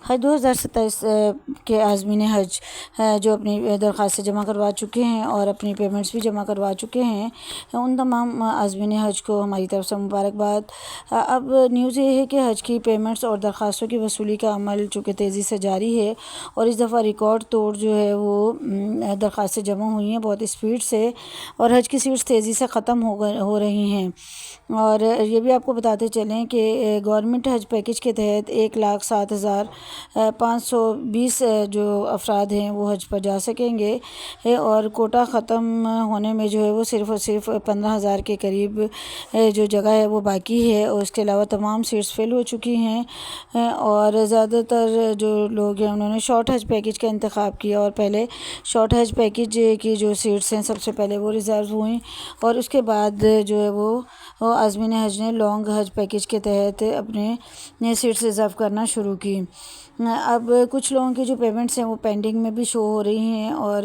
حج 2027 کے عازمین حج جو اپنی درخواستیں جمع کروا چکے ہیں اور اپنی پیمنٹس بھی جمع کروا چکے ہیں، ان تمام عازمین حج کو ہماری طرف سے مبارکباد۔ اب نیوز یہ ہے کہ حج کی پیمنٹس اور درخواستوں کی وصولی کا عمل چونکہ تیزی سے جاری ہے، اور اس دفعہ ریکارڈ توڑ جو ہے وہ درخواستیں جمع ہوئی ہیں بہت اسپیڈ سے، اور حج کی سیٹس تیزی سے ختم ہو رہی ہیں۔ اور یہ بھی آپ کو بتاتے چلیں کہ گورنمنٹ حج پیکیج کے تحت 1,07,520 جو افراد ہیں وہ حج پر جا سکیں گے، اور کوٹا ختم ہونے میں جو ہے وہ صرف اور صرف 15,000 کے قریب جو جگہ ہے وہ باقی ہے، اور اس کے علاوہ تمام سیٹس فل ہو چکی ہیں، اور زیادہ تر جو لوگ ہیں انہوں نے شارٹ حج پیکیج کا انتخاب کیا، اور پہلے شارٹ حج پیکیج کی جو سیٹس ہیں سب سے پہلے وہ ریزرو ہوئیں، اور اس کے بعد جو ہے وہ عازمین حج نے لانگ حج پیکیج کے تحت اپنے سیٹس ریزرو کرنا شروع کی۔ اب کچھ لوگوں کی جو پیمنٹس ہیں وہ پینڈنگ میں بھی شو ہو رہی ہیں، اور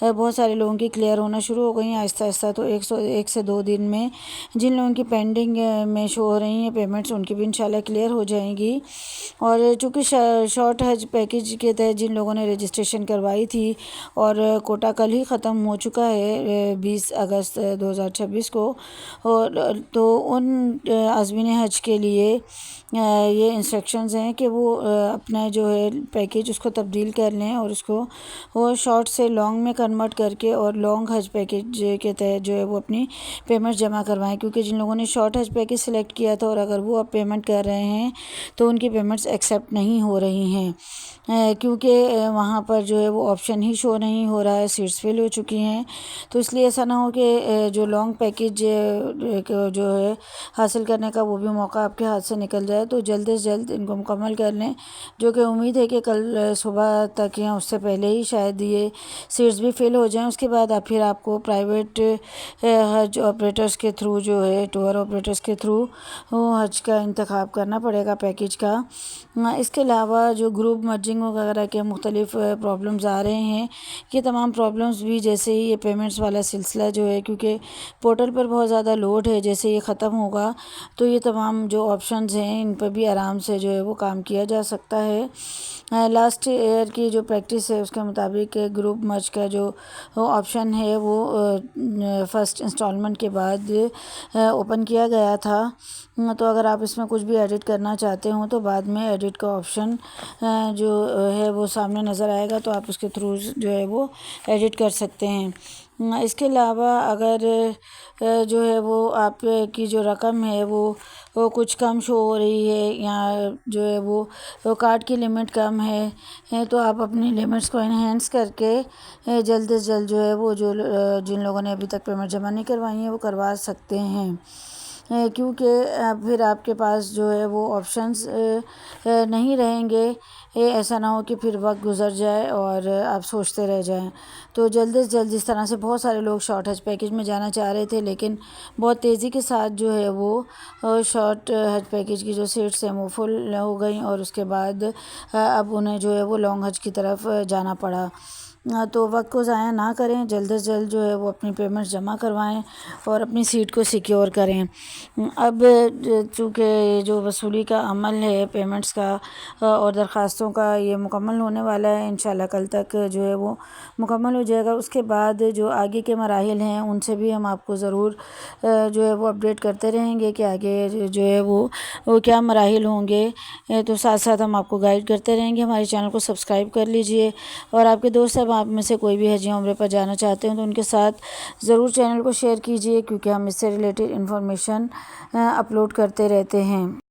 بہت سارے لوگوں کی کلیئر ہونا شروع ہو گئی ہیں آہستہ آہستہ۔ تو 1 سے 2 دن میں جن لوگوں کی پینڈنگ میں شو ہو رہی ہیں پیمنٹس، ان کی بھی انشاءاللہ کلیئر ہو جائیں گی۔ اور چونکہ شارٹ حج پیکیج کے تحت جن لوگوں نے رجسٹریشن کروائی تھی اور کوٹا کل ہی ختم ہو چکا ہے 20 اگست 2026 کو، تو ان عازمین حج کے لیے یہ انسٹرکشنز ہیں کہ وہ اپنا جو ہے پیکیج اس کو تبدیل کر لیں، اور اس کو وہ شارٹ سے لانگ میں کنورٹ کر کے اور لانگ حج پیکیج کے تحت جو ہے وہ اپنی پیمنٹ جمع کروائیں، کیونکہ جن لوگوں نے شارٹ حج پیکیج سلیکٹ کیا تھا اور اگر وہ اب پیمنٹ کر رہے ہیں تو ان کی پیمنٹس ایکسیپٹ نہیں ہو رہی ہیں، کیونکہ وہاں پر جو ہے وہ آپشن ہی شو نہیں ہو رہا ہے، سیٹس فل ہو چکی ہیں۔ تو اس لیے ایسا نہ ہو کہ جو لانگ پیکیج جو ہے حاصل کرنے کا وہ بھی موقع آپ کے ہاتھ سے نکل جائے، تو جلد از جلد ان کو مکمل کر لیں، جو کہ امید ہے کہ کل صبح تک یا اس سے پہلے ہی شاید یہ سیٹس بھی فل ہو جائیں۔ اس کے بعد پھر آپ کو پرائیویٹ حج آپریٹرز کے تھرو جو ہے ٹور آپریٹرز کے تھرو حج کا انتخاب کرنا پڑے گا پیکیج کا۔ اس کے علاوہ جو گروپ مرجنگ وغیرہ کے مختلف پرابلمز آ رہے ہیں، یہ تمام پرابلمز بھی جیسے ہی یہ پیمنٹس والا سلسلہ جو ہے، کیونکہ پورٹل پر بہت زیادہ لوڈ ہے، جیسے یہ ختم ہوگا تو یہ تمام جو آپشنز ہیں ان پر بھی آرام سے جو ہے وہ کام کیا جا سکتا ہے۔ لاسٹ ایئر کی جو پریکٹس ہے اس کے مطابق گروپ مرج کا جو آپشن ہے وہ فرسٹ انسٹالمنٹ کے بعد اوپن کیا گیا تھا، تو اگر آپ اس میں کچھ بھی ایڈٹ کرنا چاہتے ہوں تو بعد میں ایڈٹ کا آپشن جو ہے وہ سامنے نظر آئے گا، تو آپ اس کے تھرو جو ہے وہ ایڈٹ کر سکتے ہیں۔ اس کے علاوہ اگر جو ہے وہ آپ کی جو رقم ہے وہ کچھ کم شو ہو رہی ہے، یا جو ہے وہ کارڈ کی لمٹ کم ہے، تو آپ اپنی لمٹس کو انہینس کر کے جلد از جلد جو ہے وہ جن لوگوں نے ابھی تک پیمنٹ جمع نہیں کروائی ہیں وہ کروا سکتے ہیں، کیونکہ پھر آپ کے پاس جو ہے وہ آپشنز نہیں رہیں گے۔ ایسا نہ ہو کہ پھر وقت گزر جائے اور آپ سوچتے رہ جائیں۔ تو جلد از جلد اس طرح سے بہت سارے لوگ شارٹ حج پیکیج میں جانا چاہ رہے تھے، لیکن بہت تیزی کے ساتھ جو ہے وہ شارٹ حج پیکیج کی جو سیٹس ہیں وہ فل ہو گئیں، اور اس کے بعد اب انہیں جو ہے وہ لانگ حج کی طرف جانا پڑا۔ تو وقت کو ضائع نہ کریں، جلد از جلد جو ہے وہ اپنی پیمنٹس جمع کروائیں اور اپنی سیٹ کو سیکیور کریں۔ اب چونکہ جو وصولی کا عمل ہے پیمنٹس کا اور درخواستوں کا یہ مکمل ہونے والا ہے، انشاءاللہ کل تک جو ہے وہ مکمل ہو جائے گا۔ اس کے بعد جو آگے کے مراحل ہیں ان سے بھی ہم آپ کو ضرور جو ہے وہ اپڈیٹ کرتے رہیں گے کہ آگے جو ہے وہ کیا مراحل ہوں گے، تو ساتھ ساتھ ہم آپ کو گائیڈ کرتے رہیں گے۔ ہمارے چینل کو سبسکرائب کر لیجئے، اور آپ کے دوست احباب میں سے کوئی بھی حج یا عمرے پر جانا چاہتے ہیں تو ان کے ساتھ ضرور چینل کو شیئر کیجئے، کیونکہ ہم اس سے ریلیٹڈ انفارمیشن اپلوڈ کرتے رہتے ہیں۔